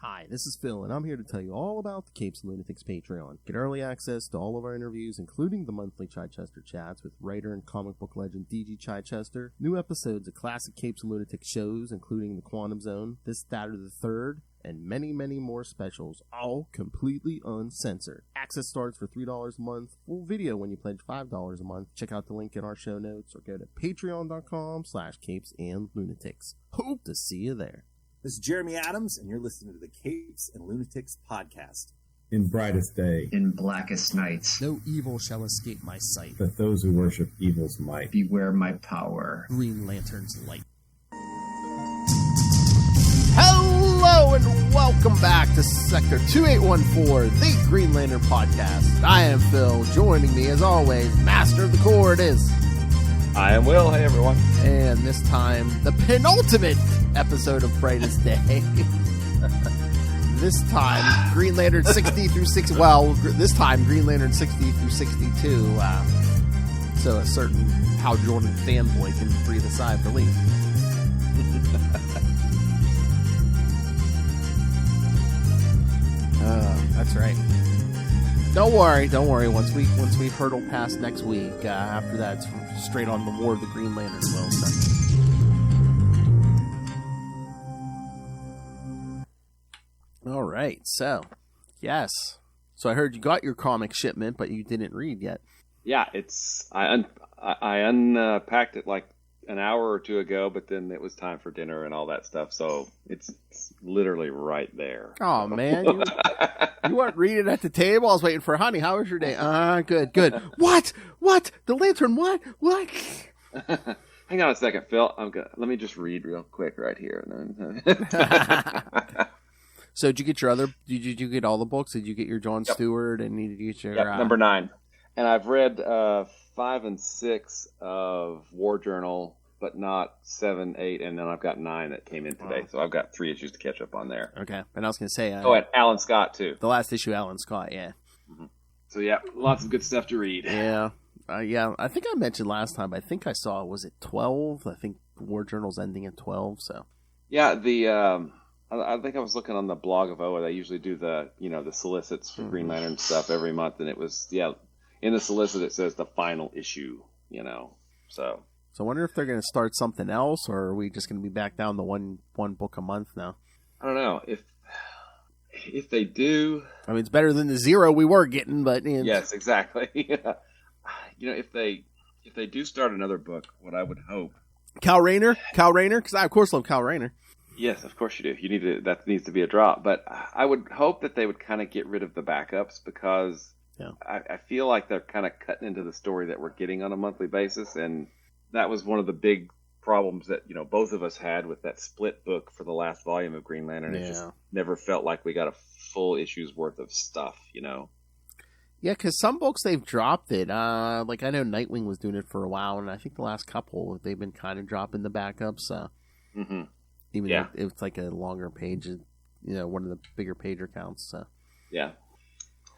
Hi, this is Phil, and I'm here to tell you all about the Capes and Lunatics Patreon. Get early access to all of our interviews, including the monthly Chichester chats with writer and comic book legend D.G. Chichester, new episodes of classic Capes and Lunatics shows, including The Quantum Zone, This, That, or the Third, and many, many more specials, all completely uncensored. Access starts for $3 a month, full video when you pledge $5 a month. Check out the link in our show notes, or go to patreon.com/CapesandLunatics. Hope to see you there. This is Jeremy Adams, and you're listening to the Capes and Lunatics podcast. In brightest day, in blackest nights, no evil shall escape my sight, but those who worship evil's might. Beware my power. Green Lantern's light. Hello and welcome back to Sector 2814, the Green Lantern podcast. I am Phil. Joining me, as always, Master of the Cord is... I am Will. Hey, everyone. And this time, the penultimate episode of Brightest Day. This time, Green Lantern 60 through 60. Well, this time, Green Lantern 60 through 62. So a certain Hal Jordan fanboy can breathe a sigh of relief. That's right. Don't worry. Once we hurdle past next week, after that, it's straight on the War of the Green Lantern. All right, so yes, so I heard you got your comic shipment, but you didn't read yet. Yeah, I unpacked it like an hour or two ago, but then it was time for dinner and all that stuff, so it's literally right there. Oh man, you weren't reading at the table. I was waiting for honey. How was your day? Good. What? The lantern? What? Hang on a second, Phil. Let me just read real quick right here. So did you get your other? Did you get all the books? Did you get your John Stewart and did you get your number 9? And I've read 5 and 6 of War Journal, but not 7, 8, and then I've got 9 that came in today. So I've got 3 issues to catch up on there. Okay, and I was going to say, and Alan Scott too. The last issue, Alan Scott, yeah. Mm-hmm. So yeah, lots of good stuff to read. Yeah. I think I mentioned last time. I think I saw, was it 12? I think War Journal's ending at 12. So yeah, I think I was looking on the blog of OA. They usually do the solicits for Green Lantern stuff every month, and it was in the solicit it says the final issue. So I wonder if they're going to start something else, or are we just going to be back down to one book a month now? I don't know if they do. I mean, it's better than the 0 we were getting, but yes, exactly. If they do start another book, what I would hope. Kal Rayner, because I of course love Kal Rayner. Yes, of course you do. That needs to be a drop. But I would hope that they would kind of get rid of the backups because I feel like they're kind of cutting into the story that we're getting on a monthly basis, and that was one of the big problems that both of us had with that split book for the last volume of Green Lantern. It just never felt like we got a full issue's worth of stuff. Yeah, because some books they've dropped it. Like I know Nightwing was doing it for a while, and I think the last couple they've been kind of dropping the backups. Even though it's like a longer page, one of the bigger pager counts. So. Yeah.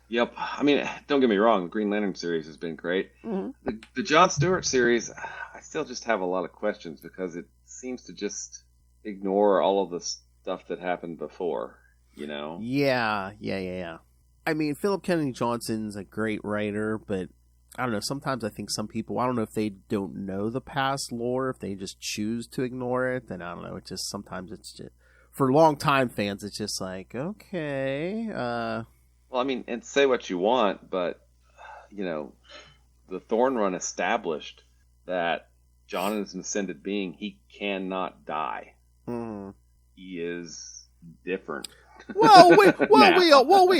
Yep. I mean, don't get me wrong. The Green Lantern series has been great. Mm-hmm. The John Stewart series, I still just have a lot of questions because it seems to just ignore all of the stuff that happened before, Yeah. I mean, Philip Kennedy Johnson's a great writer, but I don't know. Sometimes I think some people, I don't know if they don't know the past lore, if they just choose to ignore it, then I don't know. Sometimes it's just, for long-time fans, it's just like, okay. Well, I mean, and say what you want, but, the Thorn Run established that John is an ascended being. He cannot die. Mm-hmm. He is different. we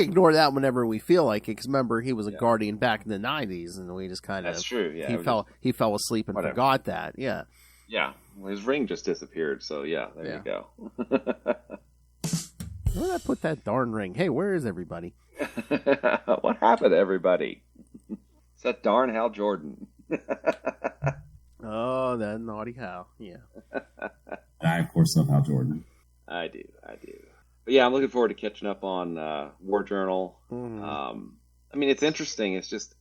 ignore that whenever we feel like it. Because remember, he was a Guardian back in the 90s, and we just kind of... That's true, yeah. He fell asleep and forgot that, yeah. Yeah, well, his ring just disappeared, so there you go. Where did I put that darn ring? Hey, where is everybody? What happened to everybody? It's that darn Hal Jordan. Oh, that naughty Hal, yeah. I, of course, love Hal Jordan. I do. But yeah, I'm looking forward to catching up on War Journal. Mm-hmm. I mean, it's interesting. It's just,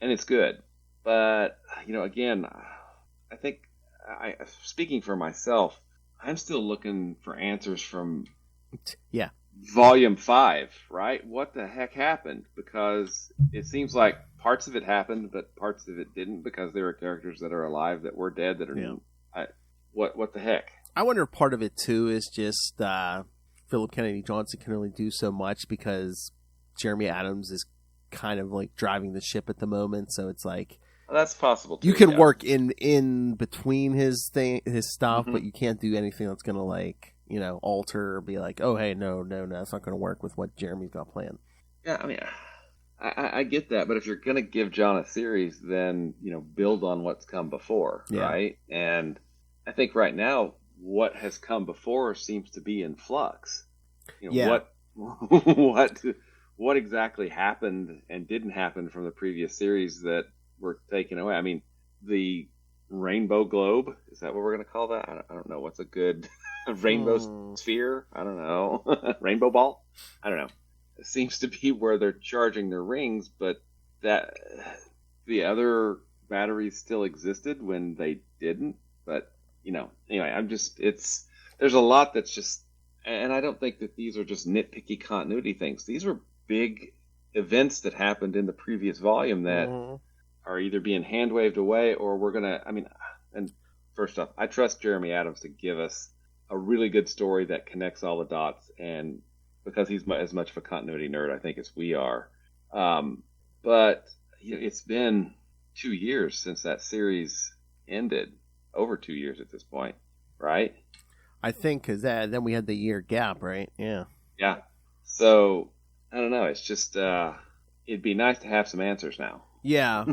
and it's good. But, again, I think, speaking for myself, I'm still looking for answers from Yeah. Volume 5, right? What the heck happened? Because it seems like parts of it happened, but parts of it didn't, because there are characters that are alive that were dead that are what the heck? I wonder if part of it too is just Philip Kennedy Johnson can only do so much because Jeremy Adams is kind of like driving the ship at the moment, so it's like that's possible too, you can work in between his stuff, but you can't do anything that's gonna like, you know, alter or be like, oh hey, no, it's not gonna work with what Jeremy's got planned. Yeah, I mean, I get that, but if you're gonna give John a series, then, you know, build on what's come before, right? And I think right now what has come before seems to be in flux. You know, what exactly happened and didn't happen from the previous series that were taken away? I mean, the rainbow globe, is that what we're going to call that? I don't know. What's a good rainbow sphere? I don't know. Rainbow ball? I don't know. It seems to be where they're charging their rings, but that the other batteries still existed when they didn't. But, you know, anyway, there's a lot that's just, and I don't think that these are just nitpicky continuity things. These were big events that happened in the previous volume that are either being hand waved away, or we're gonna. I mean, and first off, I trust Jeremy Adams to give us a really good story that connects all the dots, and because he's as much of a continuity nerd, I think, as we are. But you know, it's been 2 years since that series ended, over 2 years at this point, right? I think because then we had the year gap, right? Yeah. Yeah. So I don't know. It's just it'd be nice to have some answers now. Yeah.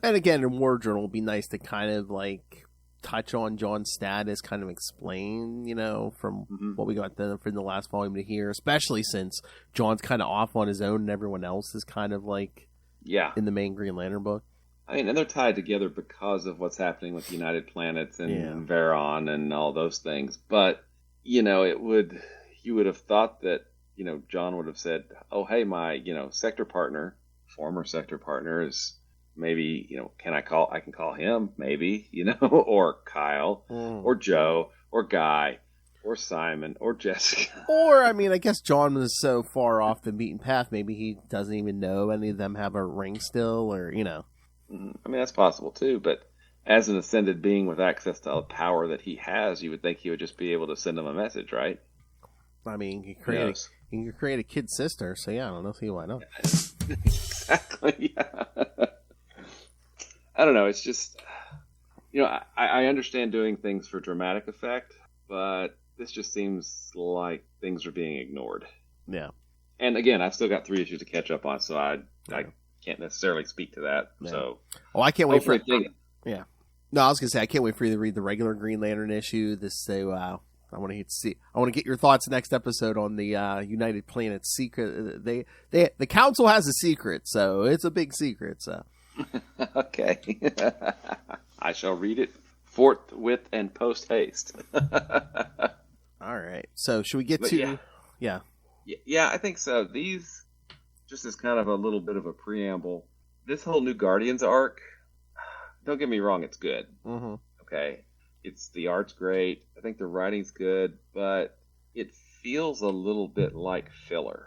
And again, in War Journal, it'd be nice to kind of like touch on John's status, kind of explain, you know, from what we got from the last volume to here, especially since John's kind of off on his own and everyone else is kind of like in the main Green Lantern book. I mean, and they're tied together because of what's happening with United Planets and Veron and all those things. But, you know, you would have thought that, you know, John would have said, oh, hey, my, you know, former sector partner is maybe, you know, I can call him maybe, you know, or Kyle or Joe or Guy or Simon or Jessica. Or, I mean, I guess John was so far off the beaten path, maybe he doesn't even know any of them have a ring still, or, you know. I mean, that's possible too, but as an ascended being with access to all the power that he has, you would think he would just be able to send them a message, right? I mean, you can create a kid sister, so yeah, I don't know, see why not. Exactly, yeah. I don't know, it's just, you know, I understand doing things for dramatic effect, but this just seems like things are being ignored. Yeah. And again, I've still got 3 issues to catch up on, so I can't necessarily speak to that. Yeah. So, I can't wait for it. Yeah. No, I was gonna say I can't wait for you to read the regular Green Lantern issue. I want to get your thoughts next episode on the United Planets secret. The council has a secret, so it's a big secret. So, okay, I shall read it forthwith and post haste. All right. So, should we get to? Yeah. I think so. These. Just as kind of a little bit of a preamble, this whole New Guardians arc, don't get me wrong, it's good. Okay? The art's great. I think the writing's good, but it feels a little bit like filler,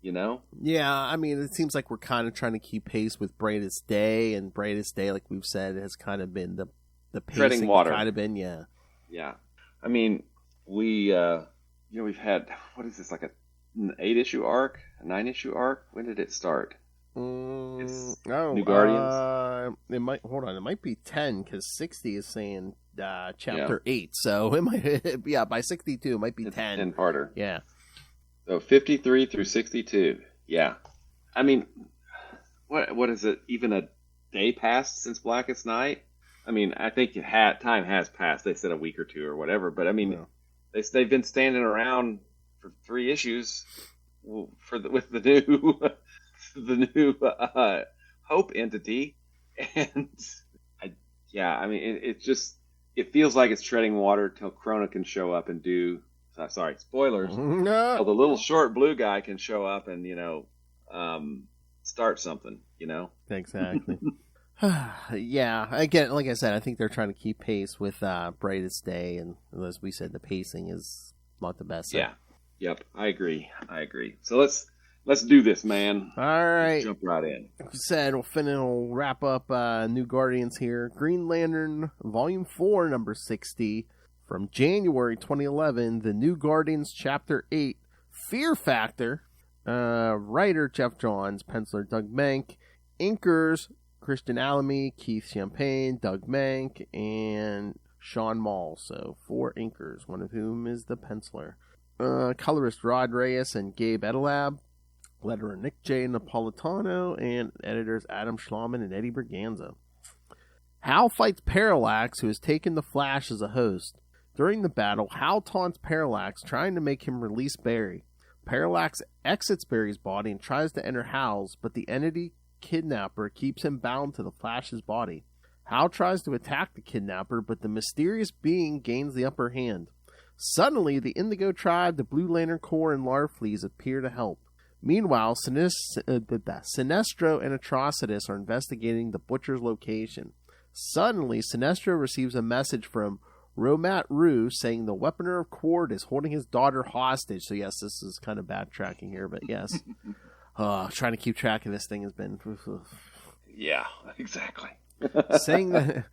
you know? Yeah, I mean, it seems like we're kind of trying to keep pace with Brightest Day, and Brightest Day, like we've said, has kind of been the pacing. Treading water. Kind of been, yeah. Yeah. I mean, we've had, what is this, like an 8-issue arc? A 9-issue arc? When did it start? New Guardians? It might be 10, because 60 is saying chapter 8, so it might, by 62 it might be 10. 10-parter. Yeah. So 53 through 62. Yeah. I mean, what is it? Even a day passed since Blackest Night? I mean, I think time has passed. They said a week or two or whatever, but I mean, they've been standing around for 3 issues with the new Hope entity, and I mean, it feels like it's treading water till Krona can show up and do. Sorry, spoilers. No. So the little short blue guy can show up and start something. You know. Exactly. Yeah. Again, like I said, I think they're trying to keep pace with Brightest Day, and as we said, the pacing is not the best. Yeah. Yep, I agree. So let's do this, man. All right. Let's jump right in. Like you said, we'll wrap up New Guardians here. Green Lantern, Volume 4, number 60, from January 2011. The New Guardians, Chapter 8, Fear Factor. Writer Jeff Johns, penciler Doug Mank, inkers Christian Alamy, Keith Champagne, Doug Mank, and Sean Mall. So 4 inkers, one of whom is the penciler. Colorist Rod Reyes and Gabe Edelab. Letterer Nick J. Napolitano, and editors Adam Schlauman and Eddie Berganza. Hal fights Parallax, who has taken the Flash as a host. During the battle, Hal taunts Parallax, trying to make him release Barry. Parallax exits Barry's body and tries to enter Hal's, but the entity kidnapper keeps him bound to the Flash's body. Hal tries to attack the kidnapper, but the mysterious being gains the upper hand. Suddenly, the Indigo Tribe, the Blue Lantern Corps, and Larfleeze appear to help. Meanwhile, Sinestro and Atrocitus are investigating the Butcher's location. Suddenly, Sinestro receives a message from Romat Rue saying the Weaponer of Quord is holding his daughter hostage. So yes, this is kind of backtracking here, but yes. Trying to keep track of this thing has been... Yeah, exactly. Saying that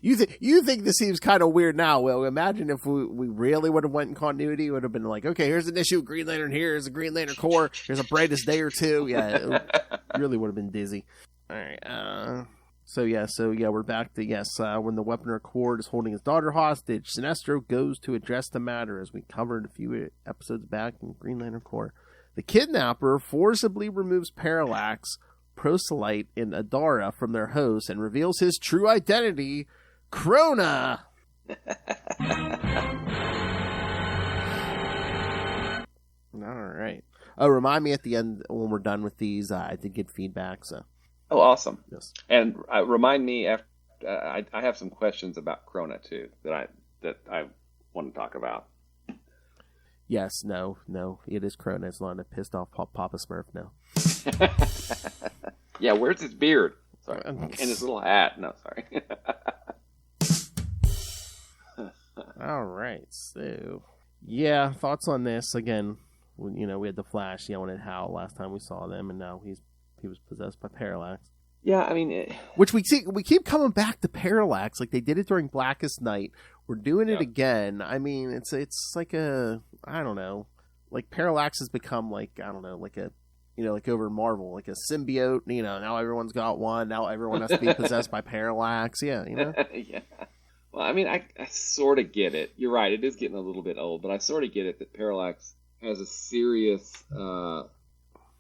you think this seems kind of weird now. Well, imagine if we really would have went in continuity. It would have been like, okay, here's an issue of Green Lantern, here's a Green Lantern Corps, here's a Brightest Day or two. Yeah, it really would have been dizzy. All right. So we're back to when the Weaponer of Quord is holding his daughter hostage, Sinestro goes to address the matter, as we covered a few episodes back in Green Lantern Corps. The kidnapper forcibly removes Parallax, Proselyte, and Adara from their host and reveals his true identity, Krona. All right. Oh, remind me at the end when we're done with these. I did get feedback. So. Oh, awesome. Yes. And remind me after I have some questions about Krona too that I want to talk about. Yes. No. It is Krona. It's not a pissed off Papa Smurf. No. Yeah, where's his beard? Sorry. And his little hat. No, sorry. All right. So, yeah, thoughts on this? Again, we had the Flash yelling at Hal last time we saw them, and now he was possessed by Parallax. Yeah, I mean... Which we keep coming back to Parallax, like they did it during Blackest Night. We're doing it again. I mean, it's like I don't know, like Parallax has become like, I don't know, like a, like over in Marvel, like a symbiote, now everyone's got one, now everyone has to be possessed by Parallax, yeah. Yeah. Well, I mean, I sort of get it. You're right, it is getting a little bit old, but I sort of get it that Parallax has a serious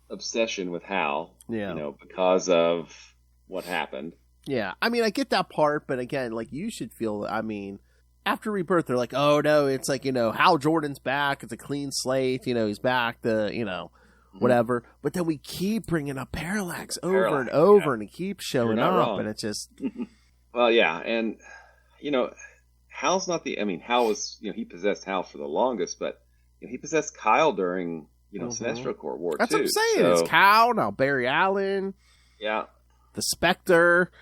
obsession with Hal, because of what happened. Yeah, I mean, I get that part, but again, like, you should feel, I mean, after Rebirth, they're like, oh no, it's like, Hal Jordan's back, it's a clean slate, he's back to, whatever. But then we keep bringing up Parallax over and over, and he keeps showing up, wrong. And it's just... Well, yeah, and, Hal's not Hal was, he possessed Hal for the longest, but he possessed Kyle during, Sinestro Corps War, That's too. What I'm saying. So... It's Kyle, now Barry Allen. Yeah. The Spectre.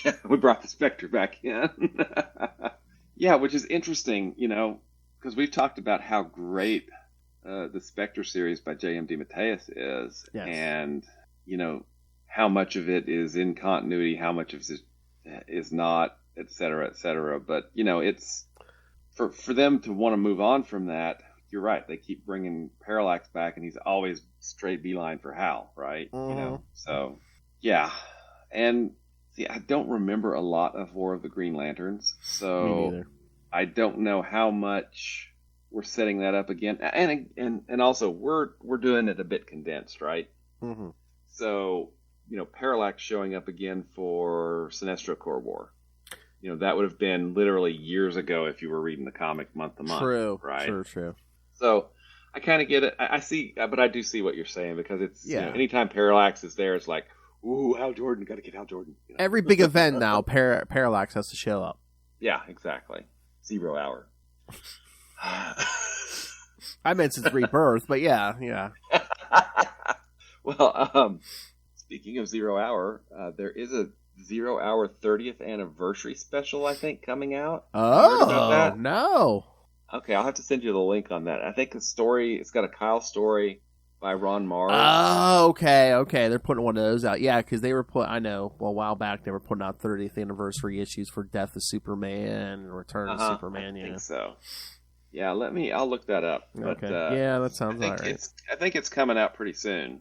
Yeah, we brought the Spectre back in. Yeah, which is interesting, because we've talked about how great the Spectre series by J.M. DeMatteis is, yes. And, how much of it is in continuity, how much of it is not, et cetera, et cetera. But, it's for them to want to move on from that, you're right. They keep bringing Parallax back, and he's always straight beeline for Hal, right? Mm-hmm. So, yeah. And, see, I don't remember a lot of War of the Green Lanterns, so me neither. I don't know how much we're setting that up again. And also, we're doing it a bit condensed, right? Mm-hmm. So, Parallax showing up again for Sinestro Corps War. That would have been literally years ago if you were reading the comic month to month. True, right? True. So, I kind of get it. I see, but I do see what you're saying, because it's, anytime Parallax is there, it's like, ooh, Hal Jordan, got to get Hal Jordan. Every big event now, Parallax has to show up. Yeah, exactly. 0 hour. I meant since Rebirth, but yeah. Well, speaking of 0 hour, there is a 0 hour 30th anniversary special, I think, coming out. Oh, no. Okay, I'll have to send you the link on that. I think it's got a Kyle story by Ron Mars. Oh, okay. They're putting one of those out. Yeah, because they were a while back they were putting out 30th anniversary issues for Death of Superman and Return of Superman. I think so. Yeah, I'll look that up. But, okay. Yeah, that sounds all right. I think it's coming out pretty soon.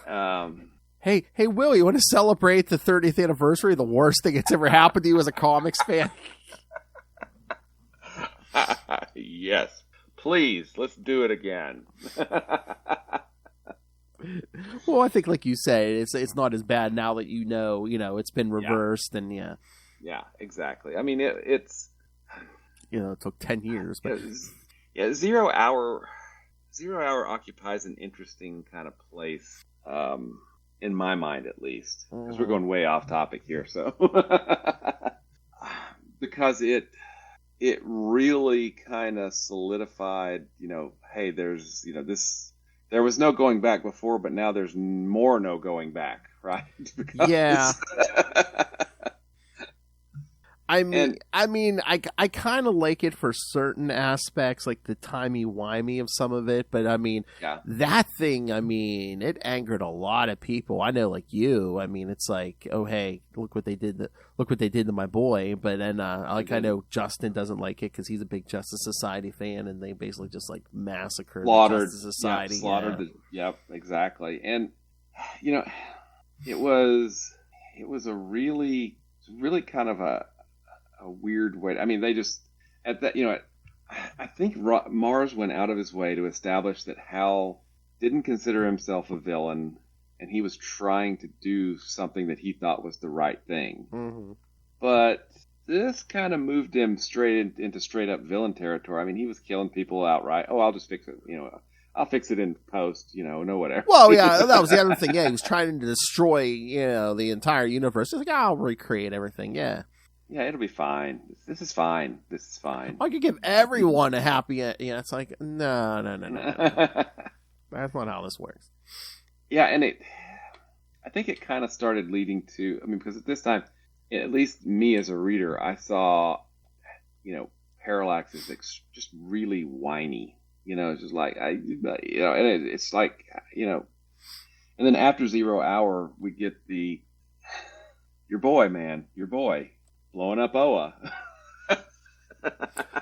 Hey, Will, you want to celebrate the 30th anniversary? The worst thing that's ever happened to you as a comics fan? Yes. Please, let's do it again. Well, I think, like you said, it's not as bad now that you know it's been reversed, and yeah. Yeah, exactly. I mean, it's it took 10 years, but 0 Hour occupies an interesting kind of place, in my mind at least, because we're going way off topic here. So, because it really kind of solidified, hey, there's, there was no going back before, but now there's more no going back, right? Yeah. I I kind of like it for certain aspects, like the timey-wimey of some of it, but that thing, it angered a lot of people. I know, like you, it's like, oh, hey, look what they did to my boy, but then, I know Justin doesn't like it because he's a big Justice Society fan, and they basically just, like, massacred the Justice Society. Yep, exactly. And, it was a really kind of a weird way. They just at that, I think Mars went out of his way to establish that Hal didn't consider himself a villain, and he was trying to do something that he thought was the right thing. Mm-hmm. But this kind of moved him straight into straight up villain territory. He was killing people outright. Oh, I'll just fix it. I'll fix it in post. No whatever. Well, yeah, that was the other thing. Yeah, he was trying to destroy the entire universe. He's like, I'll recreate everything. Yeah. Yeah, it'll be fine. This is fine. I could give everyone a happy end. Yeah, it's like, no. That's not how this works. Yeah, and I think it kind of started leading to, because at this time, at least me as a reader, I saw, Parallax is just really whiny. It's just like, and it's like, and then after 0 Hour, we get your boy, blowing up Oa.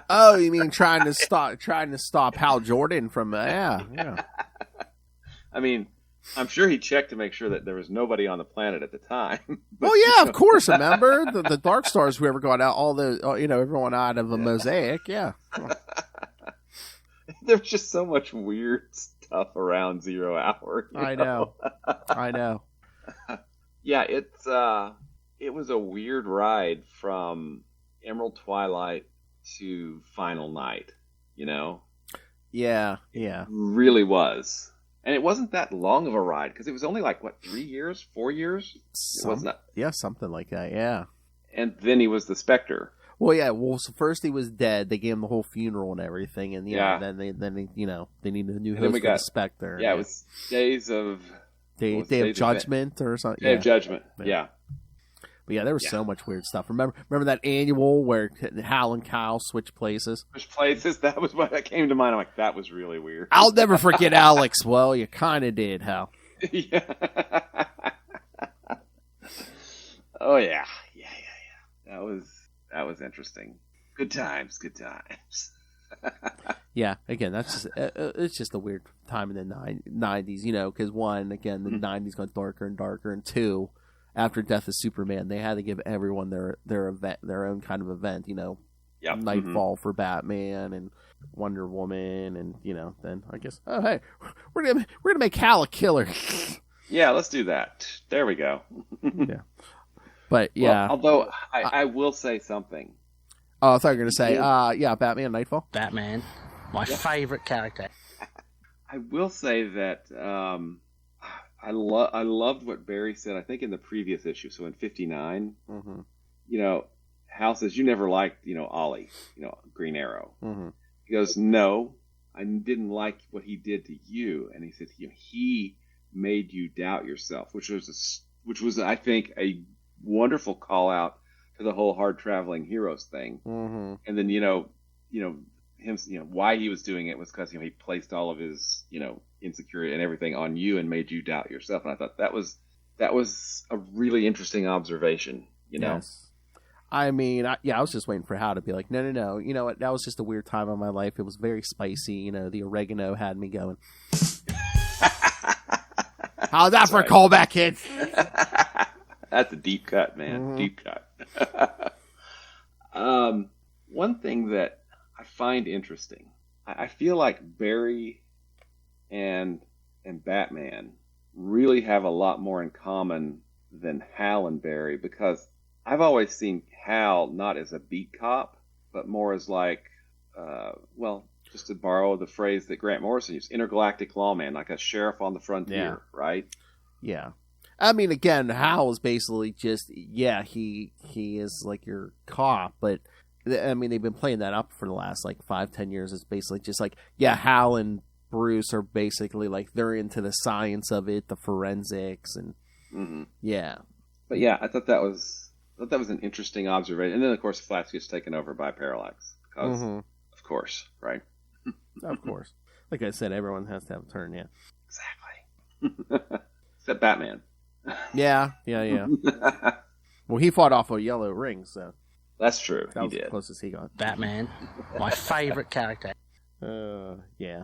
Oh, you mean trying to stop Hal Jordan from yeah. I'm sure he checked to make sure that there was nobody on the planet at the time. But, yeah, of course. Remember the Dark Stars? Whoever got out, all the everyone out of a mosaic. Yeah. There's just so much weird stuff around 0 Hour. I know. Yeah, it was a weird ride from Emerald Twilight to Final Night, Yeah. It really was. And it wasn't that long of a ride, because it was only 3 years, 4 years? It was not. Yeah, something like that, yeah. And then he was the Spectre. Well, yeah. So first he was dead. They gave him the whole funeral and everything, and then they needed a new host for the Spectre. Yeah, it was Days of Day of Judgment or something. Day of Judgment. Yeah. But yeah, there was so much weird stuff. Remember that annual where Hal and Kyle switch places? That was what that came to mind. I'm like, that was really weird. I'll never forget Alex. Well, you kind of did, Hal. Yeah. Oh yeah. That was interesting. Good times. Yeah, again, that's just it's just a weird time in the 90s, because one, again, the 90s got darker and darker, and two, after Death of Superman, they had to give everyone their event, their own kind of event, Yep. Nightfall for Batman and Wonder Woman, and then I guess, oh hey, we're gonna make Hal a killer. Yeah, let's do that. There we go. Yeah, but yeah. Well, although I will say something. Oh, I thought you were gonna say, Batman Nightfall. Batman, my favorite character. I will say that I loved what Barry said. I think in the previous issue, so in 59, Hal says, "You never liked, Ollie, Green Arrow." Mm-hmm. He goes, "No, I didn't like what he did to you." And he said, "He made you doubt yourself," which was I think a wonderful call out to the whole hard traveling heroes thing. Mm-hmm. And then him, why he was doing it was because he placed all of his insecurity and everything on you and made you doubt yourself. And I thought that was a really interesting observation. Yes. I mean, I was just waiting for Hal to be like, no. You know what? That was just a weird time in my life. It was very spicy. The oregano had me going. How's that for a callback, kids? That's a deep cut, man. Mm-hmm. Deep cut. One thing that I find interesting, I feel like Barry and Batman really have a lot more in common than Hal and Barry, because I've always seen Hal not as a beat cop, but more as like, just to borrow the phrase that Grant Morrison used, intergalactic lawman, like a sheriff on the frontier, right? Yeah. I mean, again, Hal is basically just, he is like your cop, but I mean, they've been playing that up for the last like 5-10 years. It's basically just like, Hal and Bruce are basically like, they're into the science of it, the forensics, and But I thought that was an interesting observation. And then, of course, Flash gets taken over by Parallax. Because, of course, right? Of course. Like I said, everyone has to have a turn, Exactly. Except Batman. Yeah. Well, he fought off a yellow ring, so. That's true. That was the closest he got. Batman. My favorite character. Yeah.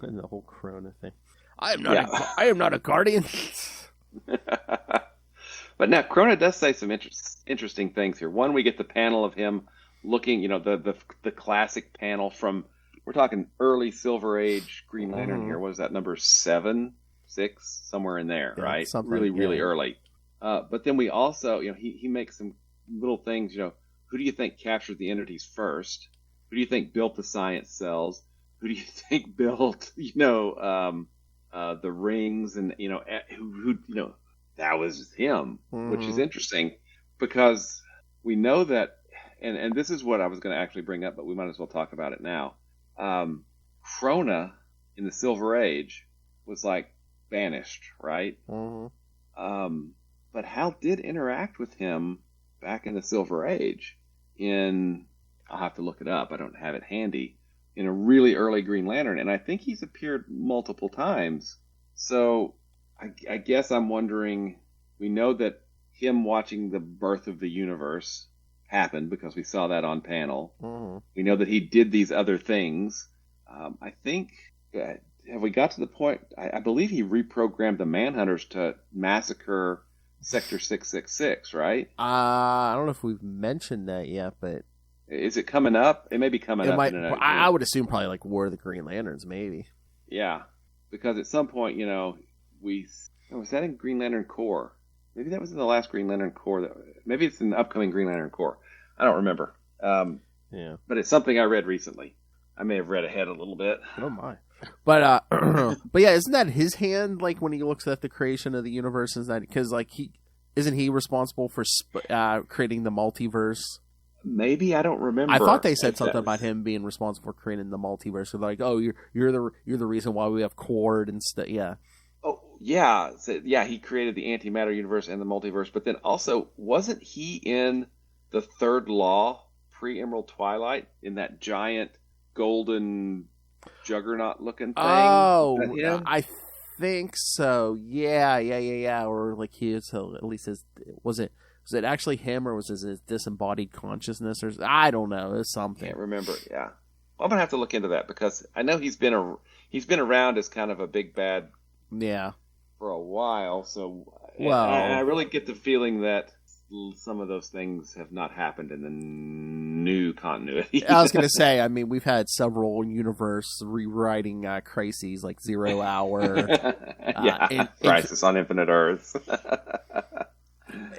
And the whole Krona thing. I am not a guardian. But now Krona does say some interesting things here. One, we get the panel of him looking, the classic panel from, we're talking early Silver Age Green Lantern here. What was that, number 7, 6, somewhere in there, right? Really early. But then we also, he makes some little things. Who do you think captured the entities first? Who do you think built the science cells? Who do you think built, the rings? And who that was him, which is interesting because we know that, and this is what I was going to actually bring up, but we might as well talk about it now. Krona in the Silver Age was like banished, right? But Hal did interact with him back in the Silver Age I'll have to look it up, I don't have it handy, in a really early Green Lantern, and I think he's appeared multiple times. So I guess I'm wondering, we know that him watching the birth of the universe happened because we saw that on panel. We know that he did these other things. I think, have we got to the point, I believe he reprogrammed the Manhunters to massacre Sector 666, right? I don't know if we've mentioned that yet, but... Is it coming up? It may be coming up. I would assume probably like War of the Green Lanterns, maybe. Yeah, because at some point, was that in Green Lantern Corps? Maybe that was in the last Green Lantern Corps. Maybe it's in the upcoming Green Lantern Corps. I don't remember. But it's something I read recently. I may have read ahead a little bit. Oh my! But but yeah, isn't that his hand? Like when he looks at the creation of the universe, is that because like isn't he responsible for creating the multiverse? Maybe, I don't remember. I thought they said something about him being responsible for creating the multiverse. So like, oh, you're the reason why we have Cord and stuff. Yeah. Oh yeah, so, he created the antimatter universe and the multiverse. But then also, wasn't he in the Third Law pre-Emerald Twilight in that giant golden juggernaut looking thing? Oh, I think so. Yeah. Or like he is, so at least was it actually him, or was it his disembodied consciousness, or I don't know. It's something. I can't remember. Yeah, I'm gonna have to look into that because I know he's been around as kind of a big bad. Yeah. For a while, so I really get the feeling that some of those things have not happened in the new continuity. I was gonna say, I mean, we've had several universe rewriting crises like 0 Hour, Crisis on Infinite Earths.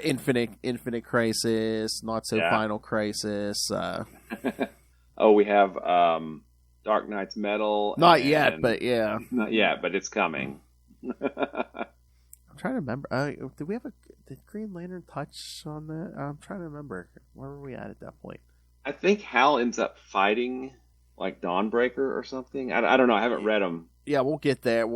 Infinite Crisis, Not So Final Crisis. We have Dark Knight's Metal. Not yet, but yeah. Not yet, but it's coming. I'm trying to remember. Did Green Lantern touch on that? I'm trying to remember. Where were we at that point? I think Hal ends up fighting like Dawnbreaker or something. I don't know. I haven't read them. Yeah, we'll get there.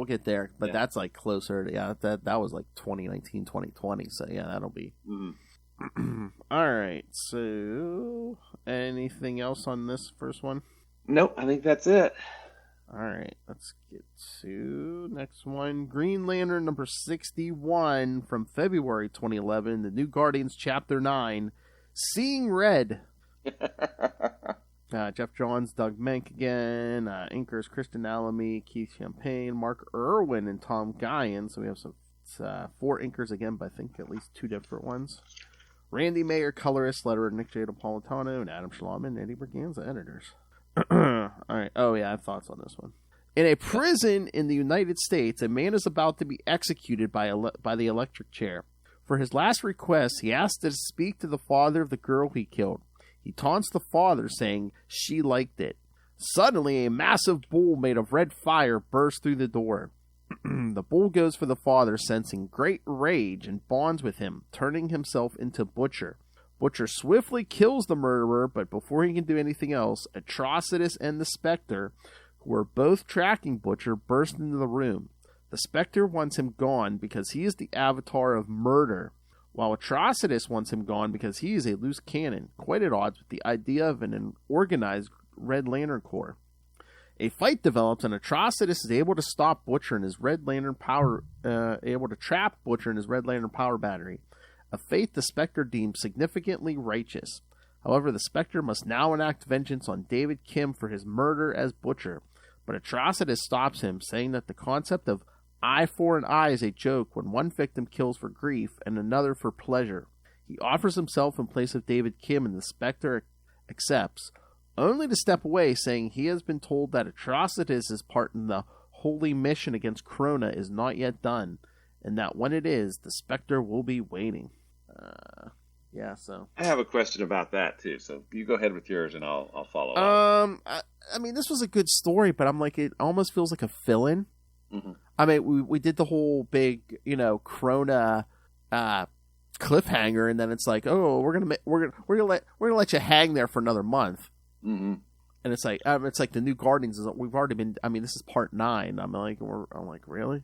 But that's like closer to, that was like 2019, 2020. So yeah, that'll be. Mm-hmm. All right. So anything else on this first one? Nope, I think that's it. All right, let's get to next one. Green Lantern number 61 from February 2011, The New Guardians Chapter 9, Seeing Red. Jeff Johns, Doug Menk again, inkers Kristen Alamy, Keith Champagne, Mark Irwin, and Tom Guyan. So we have some 4 inkers again, but I think at least 2 different ones. Randy Mayer, colorist, letterer Nick J. Napolitano, and Adam Shalom and Eddie Berganza, editors. All right. Oh, yeah, I have thoughts on this one. In a prison in the United States, a man is about to be executed by the electric chair. For his last request, he asks to speak to the father of the girl he killed. He taunts the father, saying she liked it. Suddenly, a massive bull made of red fire bursts through the door. The bull goes for the father, sensing great rage, and bonds with him, turning himself into Butcher. Butcher swiftly kills the murderer, but before he can do anything else, Atrocitus and the Spectre, who are both tracking Butcher, burst into the room. The Spectre wants him gone because he is the avatar of murder, while Atrocitus wants him gone because he is a loose cannon, quite at odds with the idea of an organized Red Lantern Corps. A fight develops, and Atrocitus is able to stop Butcher in his Red Lantern power, able to trap Butcher in his Red Lantern power battery, a fate the Spectre deems significantly righteous. However, the Spectre must now enact vengeance on David Kim for his murder as Butcher, but Atrocitus stops him, saying that the concept of eye for an eye is a joke when one victim kills for grief and another for pleasure. He offers himself in place of David Kim, and the Spectre accepts, only to step away, saying he has been told that Atrocitus' part in the holy mission against Krona is not yet done, and that when it is, the Spectre will be waiting. Yeah, so I have a question about that too. So you go ahead with yours, and I'll follow up. I mean, this was a good story, but I'm like, it almost feels like a fill-in. Mm-hmm. I mean, we did the whole big, Krona cliffhanger, and then it's like, oh, we're gonna let you hang there for another month. Mm-hmm. And it's like the New Guardians. We've already been. I mean, this is part 9. I'm like, really?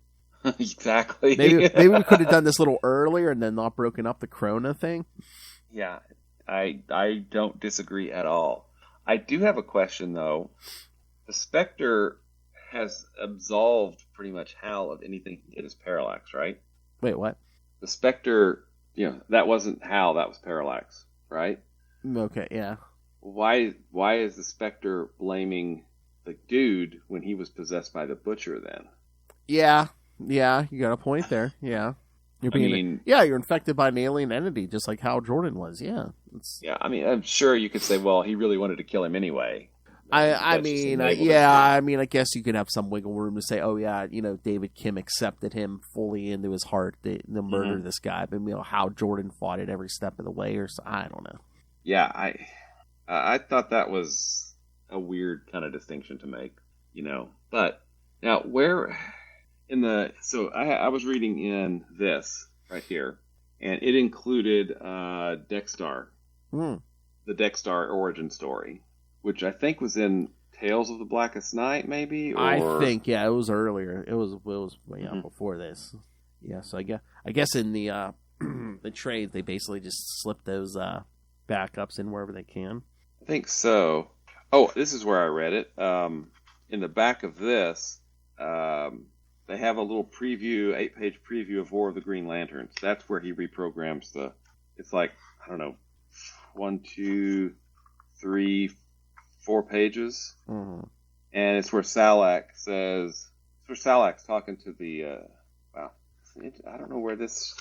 Exactly. Maybe we could have done this a little earlier and then not broken up the Krona thing. Yeah, I don't disagree at all. I do have a question though. The Spectre has absolved pretty much Hal of anything he did as Parallax, right? Wait, what? The Spectre, that wasn't Hal, that was Parallax, right? Okay, yeah. Why is the Spectre blaming the dude when he was possessed by the Butcher then? Yeah, you got a point there. Yeah. You're infected by an alien entity, just like Hal Jordan was. Yeah. Yeah, I mean, I'm sure you could say, well, he really wanted to kill him anyway. I guess you could have some wiggle room to say, oh yeah, David Kim accepted him fully into his heart to murder this guy, but Hal Jordan fought it every step of the way, or so, I don't know. Yeah, I thought that was a weird kind of distinction to make, But now where I was reading in this right here, and it included Dexter, the Dexter origin story, which I think was in Tales of the Blackest Night, maybe. Or... I think it was earlier. It was before this. Yeah, so I guess in the the trade they basically just slip those backups in wherever they can. I think so. Oh, this is where I read it. In the back of this, they have a little preview, 8-page preview of War of the Green Lanterns. That's where he reprograms it's like, I don't know, 1, 2, 3, 4 pages. Mm-hmm. And it's where Salak's talking to the, I don't know where this,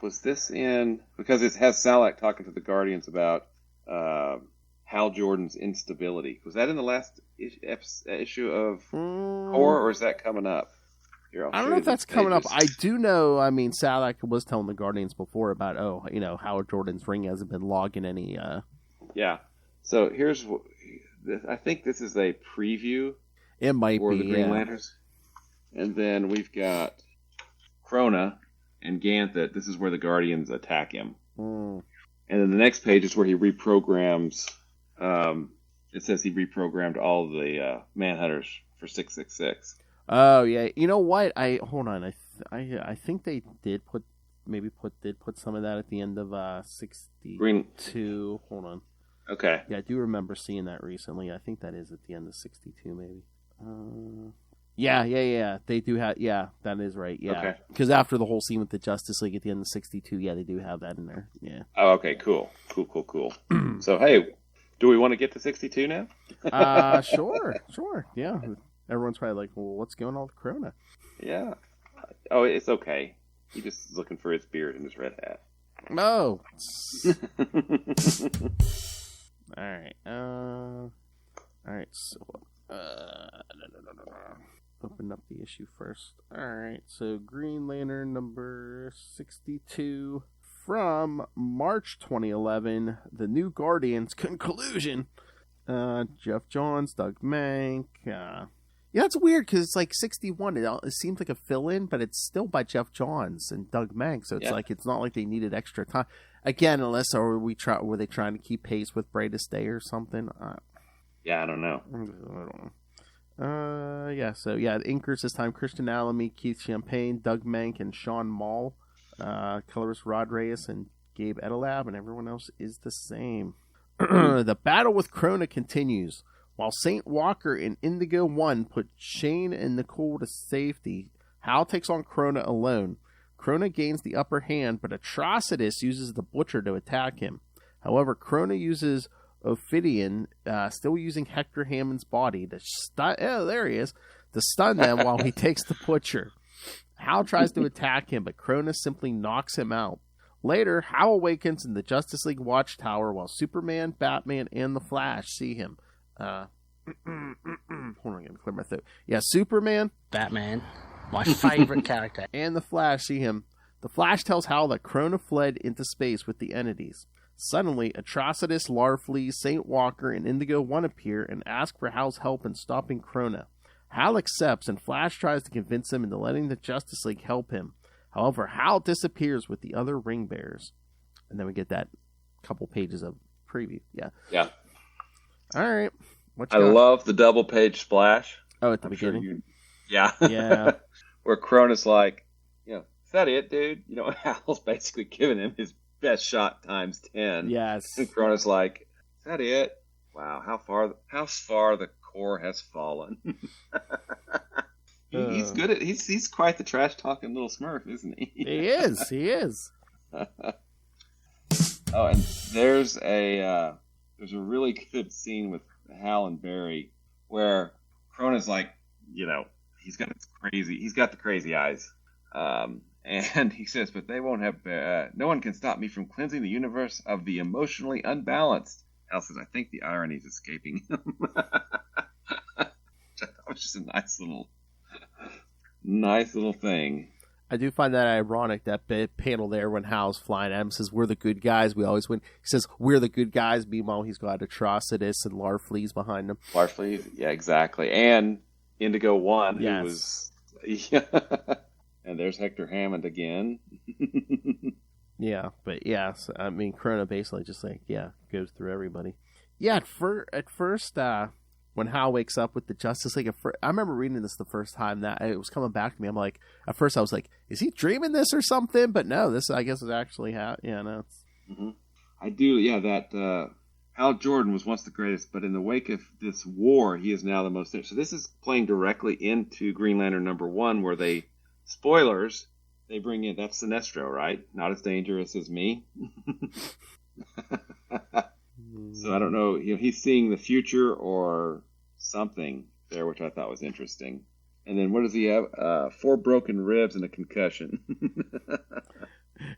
was this in, because it has Salak talking to the Guardians about Hal Jordan's instability. Was that in the last issue of Core, or is that coming up? Here, I don't know if that's coming up. I do know, Salak was telling the Guardians before about, Hal Jordan's ring hasn't been logging any... Yeah. So here's... I think this is a preview. It might for be, the Green Lanterns. And then we've got Krona and Ganthet. This is where the Guardians attack him. Mm. And then the next page is where he reprograms... it says he reprogrammed all the Manhunters for 666. Oh yeah, you know what? Hold on. I think they did put some of that at the end of 62. Hold on. Okay. Yeah, I do remember seeing that recently. I think that is at the end of 62, maybe. Yeah. They do have. Yeah, that is right. Yeah, because after the whole scene with the Justice League at the end of 62, yeah, they do have that in there. Yeah. Oh, okay. Cool. So, hey, do we want to get to 62 now? Sure. Yeah. Everyone's probably like, well, what's going on with Krona? Yeah. Oh, it's okay. He just is looking for his beard and his red hat. Oh. All right. So, open up the issue first. All right. So, Green Lantern number 62 from March 2011. The New Guardians conclusion. Jeff Johns, Doug Mank. Yeah, it's weird because it's like 61. It seems like a fill-in, but it's still by Jeff Johns and Doug Mank, so it's like it's not like they needed extra time. Again, unless were they trying to keep pace with Brightest Day or something? Yeah, I don't know. The inkers this time: Christian Alamy, Keith Champagne, Doug Mank, and Sean Mall. Colorist Rod Reyes and Gabe Edelab, and everyone else is the same. The battle with Krona continues. While St. Walker and Indigo 1 put Shane and Nicole to safety, Hal takes on Krona alone. Krona gains the upper hand, but Atrocitus uses the Butcher to attack him. However, Krona uses Ophidian, still using Hector Hammond's body, to stun them while he takes the Butcher. Hal tries to attack him, but Krona simply knocks him out. Later, Hal awakens in the Justice League Watchtower while Superman, Batman, and the Flash see him. Hold on, I'm gonna clear my throat. Yeah, Superman, Batman, my favorite character, and the Flash see him. The Flash tells Hal that Krona fled into space with the entities. Suddenly, Atrocitus, Larfleeze, St. Walker, and Indigo 1 appear and ask for Hal's help in stopping Krona. Hal accepts, and Flash tries to convince him into letting the Justice League help him. However, Hal disappears with the other ring bearers. And then we get that couple pages of preview. Yeah. All right. I love the double page splash. Oh, at the beginning? Yeah. Where Krona's like, is that it, dude? Hal's basically giving him his best shot times 10. Yes. And Krona's like, is that it? Wow, how far the core has fallen. He's good at he's quite the trash talking little Smurf, isn't he? He is. Oh, and there's a really good scene with Hal and Barry where Krona's like, he's got the crazy eyes. And he says, but they won't have, no one can stop me from cleansing the universe of the emotionally unbalanced. Hal says, I think the irony is escaping him. Which I thought was just a nice little thing. I do find that ironic, that panel there when Hal's flying at him says, we're the good guys, we always win. He says, we're the good guys, meanwhile he's got Atrocitus and Larfleeze behind him. Larfleeze, yeah, exactly. And Indigo 1, who was... And there's Hector Hammond again. Yeah, but so, I mean, Krona basically just goes through everybody. Yeah, at first, when Hal wakes up with the Justice League, I remember reading this the first time that it was coming back to me. I'm like, at first I was like, is he dreaming this or something? But no, this I guess is actually how. Yeah, no. Mm-hmm. I do. Yeah, that Hal Jordan was once the greatest, but in the wake of this war, he is now the most. So this is playing directly into Green Lantern #1, where they spoilers. They bring in that's Sinestro, right? Not as dangerous as me. So I don't know. He's seeing the future or something there, which I thought was interesting. And then what does he have? 4 broken ribs and a concussion.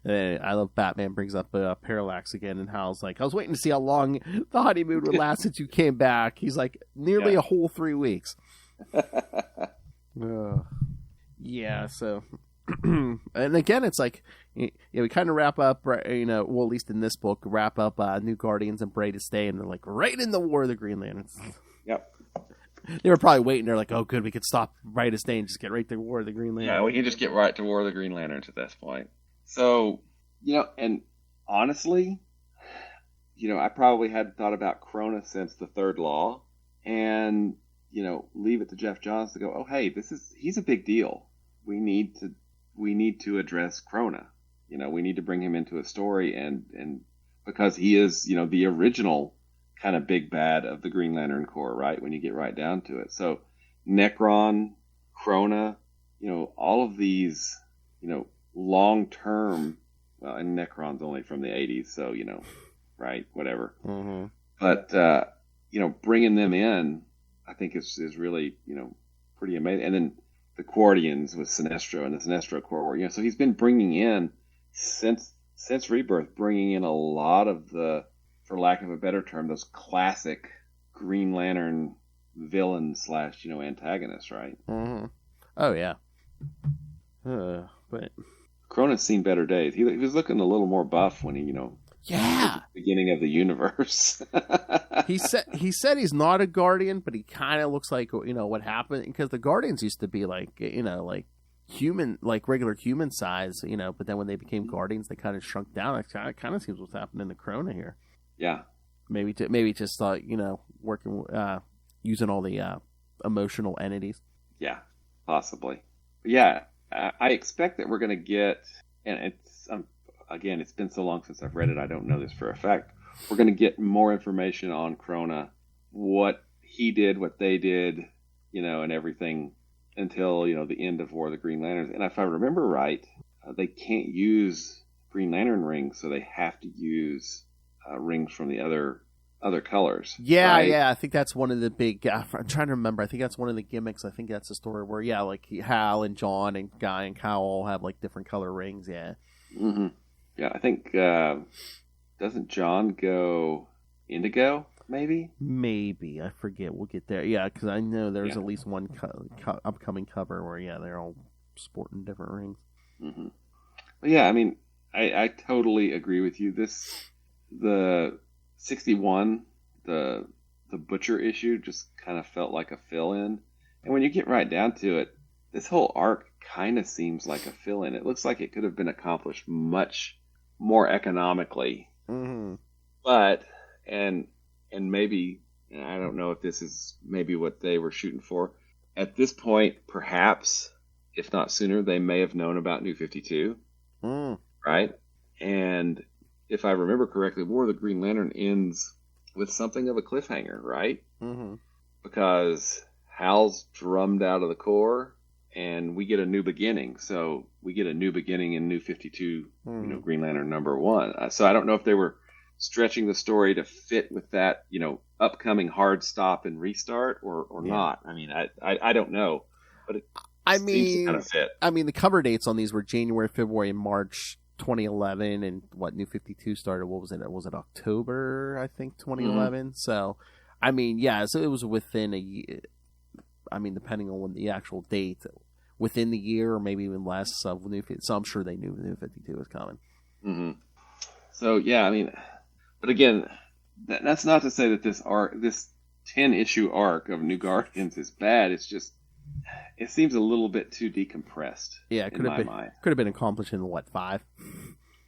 I love Batman brings up Parallax again, and Hal's like, I was waiting to see how long the honeymoon would last since you came back. He's like, nearly a whole 3 weeks. Yeah, so... and again, it's like, we kind of wrap up, well, at least in this book, wrap up New Guardians and Brightest Day, and they're like, right in the War of the Green Lanterns. Yep. They were probably waiting. They're like, oh, good, we could stop Brightest Day and just get right to War of the Green Lanterns. Yeah, we can just get right to War of the Green Lanterns at this point. So, and honestly, I probably hadn't thought about Krona since the Third Law, and, leave it to Jeff Johns to go, oh, hey, he's a big deal. We need to address Krona. We need to bring him into a story, and because he is, the original kind of big bad of the Green Lantern Corps, right? When you get right down to it. So Necron, Krona, all of these, long term. Well, and Necron's only from the 80s, so right, whatever. Mm-hmm. But bringing them in, I think is really pretty amazing. And then the Quardians with Sinestro and the Sinestro Corps, so he's been bringing in since Rebirth, bringing in a lot of the, for lack of a better term, those classic Green Lantern villains / antagonists, right? Mm-hmm. Oh yeah. But Cronin's seen better days. He was looking a little more buff when he, yeah, at the beginning of the universe. he said he's not a Guardian, but he kind of looks like what happened, because the Guardians used to be like like human, like regular human size, but then when they became Guardians, they kind of shrunk down. It kind of seems what's happening to Krona here. Yeah, maybe just working using all the emotional entities. Yeah, possibly. But yeah. I expect that we're going to get, and it's again, it's been so long since I've read it, I don't know this for a fact. We're going to get more information on Krona, what he did, what they did, and everything until the end of War of the Green Lanterns. And if I remember right, they can't use Green Lantern rings, so they have to use rings from the other colors. Yeah, right? yeah. I think that's one of the big. I'm trying to remember. I think that's one of the gimmicks. I think that's the story where like Hal and John and Guy and Kyle all have like different color rings. Yeah. Mm-hmm. Yeah, I think doesn't John go indigo? Maybe I forget. We'll get there. Yeah, because I know there's at least one upcoming cover where they're all sporting different rings. Mm-hmm. But yeah, I mean, I totally agree with you. The 61, the Butcher issue just kind of felt like a fill-in. And when you get right down to it, this whole arc kind of seems like a fill-in. It looks like it could have been accomplished much more economically. Mm-hmm. But, and maybe, I don't know if this is maybe what they were shooting for. At this point, perhaps, if not sooner, they may have known about New 52. Right? And if I remember correctly, War of the Green Lantern ends with something of a cliffhanger, right? Mm-hmm. Because Hal's drummed out of the Corps, and we get a new beginning. So we get a new beginning in New 52, Green Lantern #1. So I don't know if they were stretching the story to fit with that, upcoming hard stop and restart or not. I mean, I don't know, but it seems to kind of fit. I mean, the cover dates on these were January, February, and March 2011, and what New 52 started, what was it? Was it October, I think, 2011? Mm-hmm. So, I mean, yeah, so it was within a year. I mean, depending on when the actual date, within the year or maybe even less of New 52. So I'm sure they knew New 52 was coming. Mm-hmm. So, yeah, I mean, but again, that's not to say that this 10-issue arc of New Guardians is bad. It's just, it seems a little bit too decompressed. Yeah, it could have been accomplished in 5?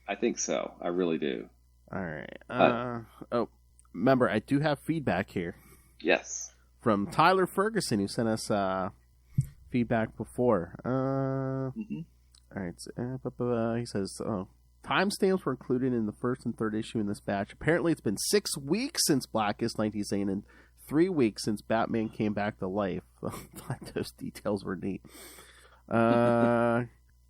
I think so. I really do. All right. Remember, I do have feedback here. Yes. From Tyler Ferguson, who sent us feedback before. Mm-hmm. All right. He says, timestamps were included in the first and third issue in this batch. Apparently, it's been 6 weeks since Blackest 1980 and 3 weeks since Batman came back to life. Those details were neat.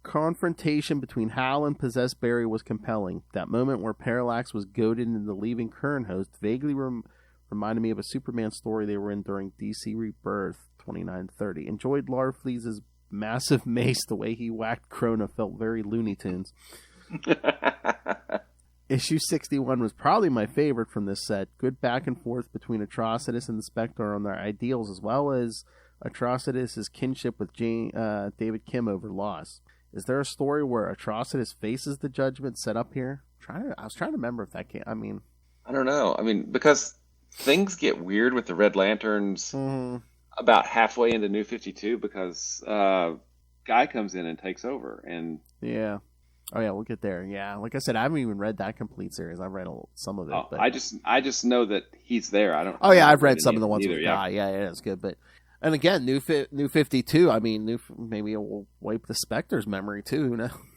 Confrontation between Hal and possessed Barry was compelling. That moment where Parallax was goaded into leaving Kern Host vaguely reminded me of a Superman story they were in during DC Rebirth 2930. Enjoyed Larfleeze's massive mace. The way he whacked Krona felt very Looney Tunes. Issue 61 was probably my favorite from this set. Good back and forth between Atrocitus and the Spectre on their ideals, as well as Atrocitus' kinship with David Kim over loss. Is there a story where Atrocitus faces the judgment set up here? I was trying to remember if that came. I mean, I don't know. I mean, because things get weird with the Red Lanterns about halfway into New 52 because Guy comes in and takes over. And yeah. Oh yeah, we'll get there. Yeah, like I said, I haven't even read that complete series. I've read some of it. Oh, but... I just know that he's there. I don't. Oh yeah, I've read some of the ones either, with Guy. Yeah, it's good. But and again, New 52. I mean, maybe it will wipe the Spectre's memory too.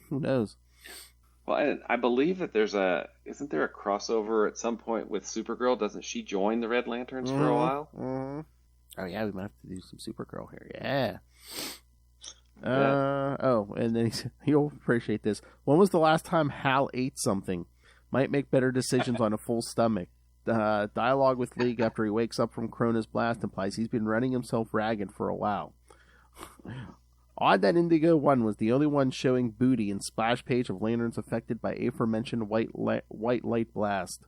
Who knows? Well, I believe that isn't there a crossover at some point with Supergirl? Doesn't she join the Red Lanterns for a while? Mm-hmm. Oh yeah, we might have to do some Supergirl here. Yeah. And then he'll appreciate this. When was the last time Hal ate something? Might make better decisions on a full stomach. Dialogue with League after he wakes up from Krona's blast implies he's been running himself ragged for a while. Odd that Indigo 1 was the only one showing booty in splash page of lanterns affected by aforementioned white light blast.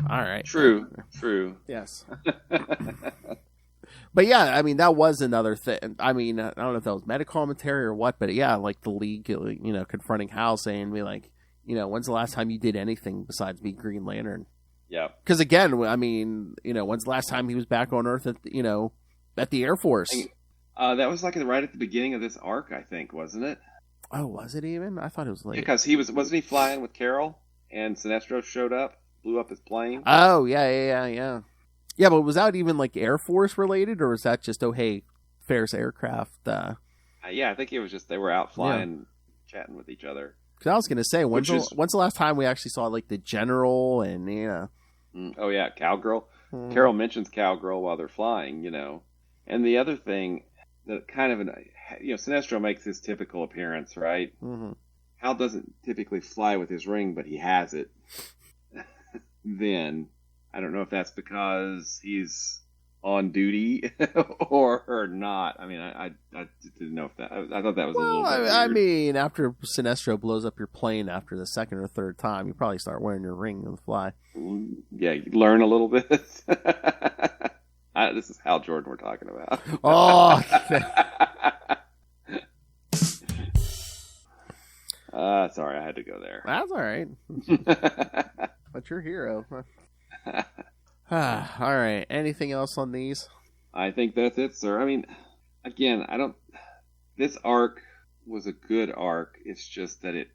All right. True. Yes. But yeah, I mean, that was another thing. I mean, I don't know if that was meta commentary or what, but yeah, like the League, confronting Hal, saying, when's the last time you did anything besides be Green Lantern? Yeah. Because again, I mean, when's the last time he was back on Earth at the Air Force? That was like right at the beginning of this arc, I think, wasn't it? Oh, was it even? I thought it was late. Because wasn't he flying with Carol and Sinestro showed up, blew up his plane? Oh, yeah. Yeah, but was that even like Air Force related, or was that just, Ferris aircraft? Yeah, I think it was just they were out flying, chatting with each other. Because I was going to say, when's the last time we actually saw like the General and, Oh, yeah, Cowgirl. Mm-hmm. Carol mentions Cowgirl while they're flying, And the other thing that kind of, Sinestro makes his typical appearance, right? Mm-hmm. Hal doesn't typically fly with his ring, but he has it. Then, I don't know if that's because he's on duty or not. I mean, I didn't know if that. I thought that was a little bit weird. I mean, after Sinestro blows up your plane after the second or third time, you probably start wearing your ring on the fly. Yeah, you learn a little bit. This is Hal Jordan we're talking about. Oh. Sorry, I had to go there. That's all right. But you're a hero. All right. Anything else on these? I think that's it, sir. I mean, again, this arc was a good arc. It's just that it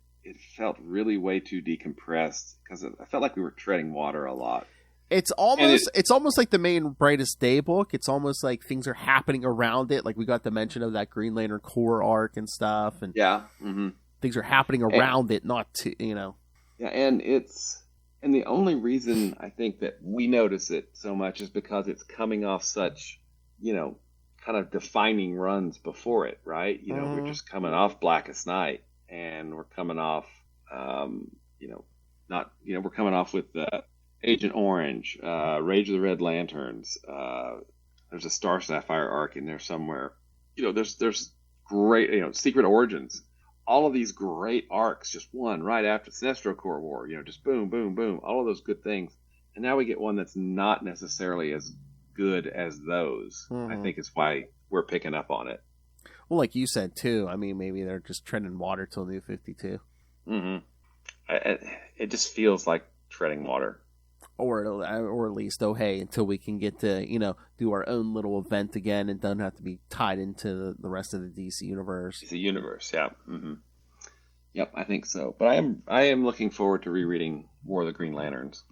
felt really way too decompressed because I felt like we were treading water a lot. It's almost like the main Brightest Day book. It's almost like things are happening around it. Like we got the mention of that Green Lantern Corps arc and stuff, and things are happening around it, not to Yeah, and the only reason I think that we notice it so much is because it's coming off such, kind of defining runs before it, right? We're just coming off Blackest Night, and we're coming off, we're coming off with Agent Orange, Rage of the Red Lanterns. There's a Star Sapphire arc in there somewhere. There's great, Secret Origins. All of these great arcs, just one right after Sinestro Corps War, just boom, boom, boom, all of those good things. And now we get one that's not necessarily as good as those. I think is why we're picking up on it. Well, like you said, too, I mean, maybe they're just treading water till New 52. It just feels like treading water. Or at least, until we can get to, do our own little event again and don't have to be tied into the rest of the DC universe. DC universe, yeah. Mm-hmm. Yep, I think so. But I am looking forward to rereading War of the Green Lanterns.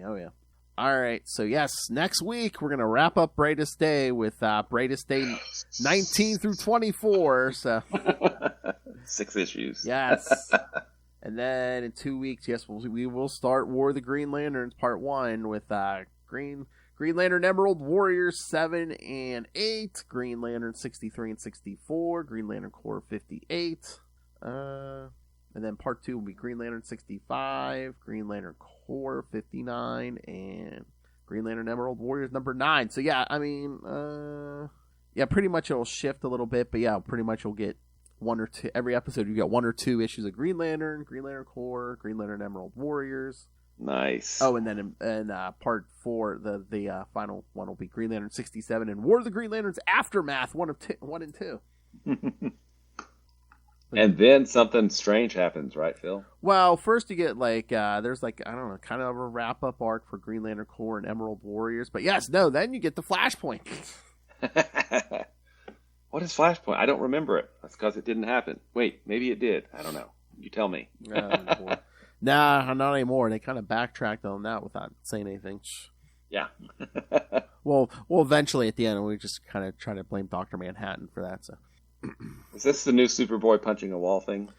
Oh, yeah. All right, so yes, next week we're going to wrap up Brightest Day with Brightest Day 19 through 24. So 6 issues. Yes. And then in 2 weeks, yes, we will start War of the Green Lanterns Part 1 with Green Lantern Emerald Warriors 7 and 8, Green Lantern 63 and 64, Green Lantern Corps 58, and then Part 2 will be Green Lantern 65, Green Lantern Corps 59, and Green Lantern Emerald Warriors number 9. So yeah, I mean, pretty much it'll shift a little bit, but yeah, pretty much you'll get one or two every episode. You got 1 or 2 issues of Green Lantern Corps, Green Lantern Emerald Warriors. Nice. Oh, and then in Part 4, the final one will be Green Lantern 67 and War of the Green Lanterns Aftermath 1 and 2. And then something strange happens, right, Phil? Well, first you get there's I don't know, kind of a wrap up arc for Green Lantern Corps and Emerald Warriors. But then you get the Flashpoint. What is Flashpoint? I don't remember it. That's because it didn't happen. Wait, maybe it did. I don't know. You tell me. Nah, not anymore. They kind of backtracked on that without saying anything. Yeah. well, eventually at the end, we just kind of try to blame Dr. Manhattan for that. So. Is this the new Superboy punching a wall thing?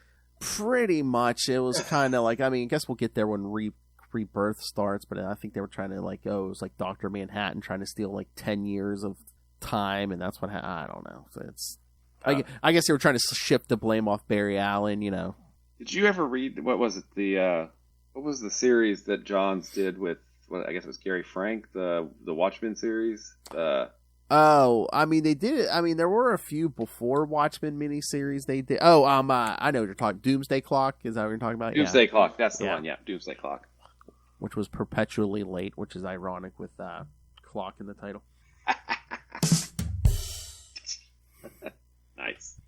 Pretty much. It was kind of like, I mean, I guess we'll get there when Rebirth starts, but I think they were trying to, like, it was like Dr. Manhattan trying to steal, like, 10 years of time, and that's what I don't know. So it's, I guess they were trying to shift the blame off Barry Allen, you know. Did you ever read, what was the series that Johns did with, I guess it was Gary Frank, the Watchmen series? Oh, I mean, they did it. I mean, there were a few before Watchmen miniseries they did. Oh, I know what you're talking. Doomsday Clock, is that what you're talking about? Doomsday Clock, that's the one, yeah. Doomsday Clock. Which was perpetually late, which is ironic with clock in the title. Nice.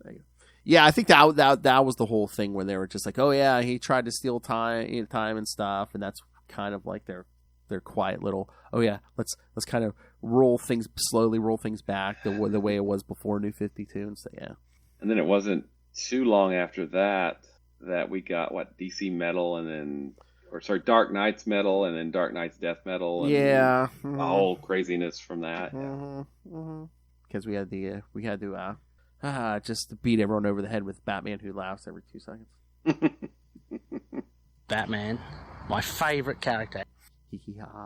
There you go. Yeah, I think that was the whole thing where they were just like, oh yeah, he tried to steal time and stuff, and that's kind of like their quiet little, oh yeah, let's kind of slowly roll things back the way it was before New 52, and so yeah. And then it wasn't too long after that we got DC Metal, and then Dark Knight's Metal, and then Dark Knight's Death Metal, and yeah, the whole craziness from that. Because we had to just beat everyone over the head with Batman Who Laughs every 2 seconds. Batman, my favorite character.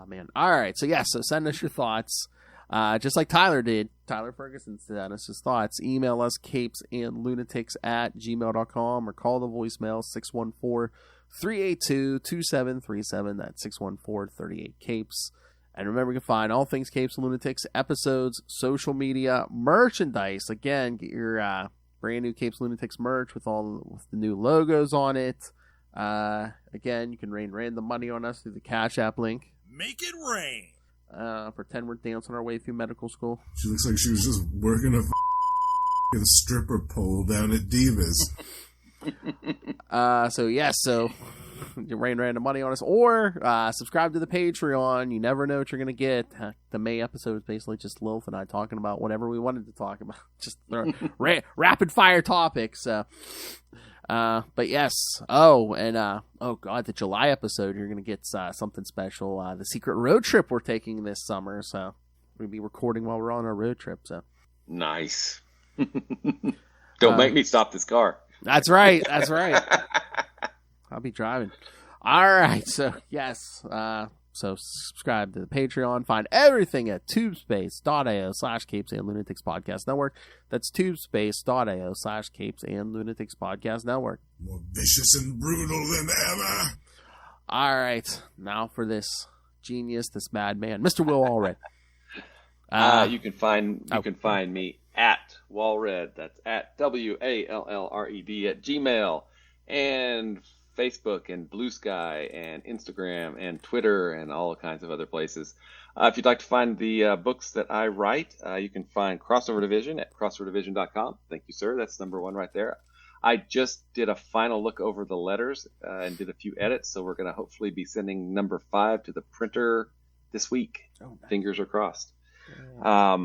Man. All right, so send us your thoughts. Just like Tyler did. Tyler Ferguson sent us his thoughts. Email us CapesandLunatics@gmail.com or call the voicemail 614-382-2737. That's 614-38-CAPES. And remember, you can find all things Capes and Lunatics, episodes, social media, merchandise. Again, get your brand new Capes and Lunatics merch with the new logos on it. Again, you can rain random money on us through the Cash App link. Make it rain. Pretend we're dancing our way through medical school. She looks like she was just working a stripper pole down at Divas. So you rain random money on us, or subscribe to the Patreon. You never know what you're going to get. The May episode is basically just Lilith and I talking about whatever we wanted to talk about. Just rapid fire topics. But yes. Oh, and the July episode, you're going to get something special. The secret road trip we're taking this summer. So we're going to be recording while we're on our road trip. So nice. Don't make me stop this car. That's right. I'll be driving. All right. So yes. So subscribe to the Patreon. Find everything at tubespace.io/Capes and Lunatics Podcast Network. That's tubespace.io/Capes and Lunatics Podcast Network. More vicious and brutal than ever. All right. Now for this genius, this madman, Mr. Will Allred. You can find me at Wallred. That's at WALLRED at Gmail and Facebook and Blue Sky and Instagram and Twitter and all kinds of other places. If you'd like to find the books that I write, you can find Crossover Division at crossoverdivision.com. Thank you, sir. That's number 1 right there. I just did a final look over the letters and did a few edits, so we're going to hopefully be sending number 5 to the printer this week. Oh, nice. Fingers are crossed. Yeah.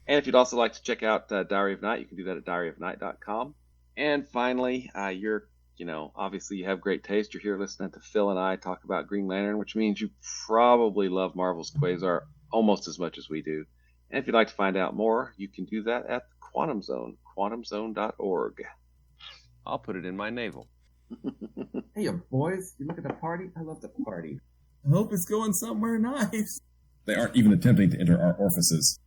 And if you'd also like to check out Diary of Night, you can do that at diaryofnight.com. And finally, obviously you have great taste. You're here listening to Phil and I talk about Green Lantern, which means you probably love Marvel's Quasar almost as much as we do. And if you'd like to find out more, you can do that at the Quantum Zone, quantumzone.org. I'll put it in my navel. Hey, boys, you look at the party? I love the party. I hope it's going somewhere nice. They aren't even attempting to enter our orifices.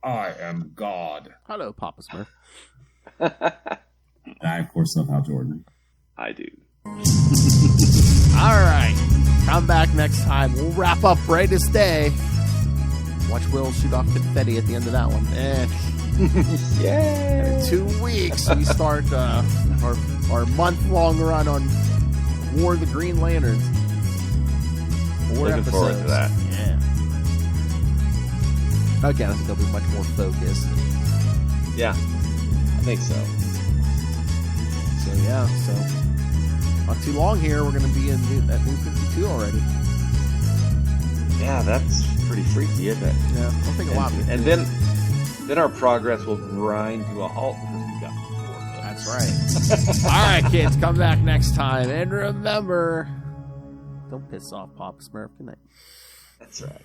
I am God. Hello, Papa Smurf. I, of course, love Hal Jordan. I do. All right. Come back next time. We'll wrap up Brightest Day. Watch Will shoot off confetti at the end of that one. Yeah. In 2 weeks, we start our month-long run on War of the Green Lanterns. 4 Looking episodes. forward to that. Yeah. Again, I think they'll be much more focused. Yeah, I think so. So not too long here. We're going to be in that New 52 already. Yeah, that's pretty freaky, isn't it? Yeah, I don't think a lot of it. And then our progress will grind to a halt because we got 4 books. That's right. All right, kids, come back next time. And remember, don't piss off Papa Smurf. Good night. That's right.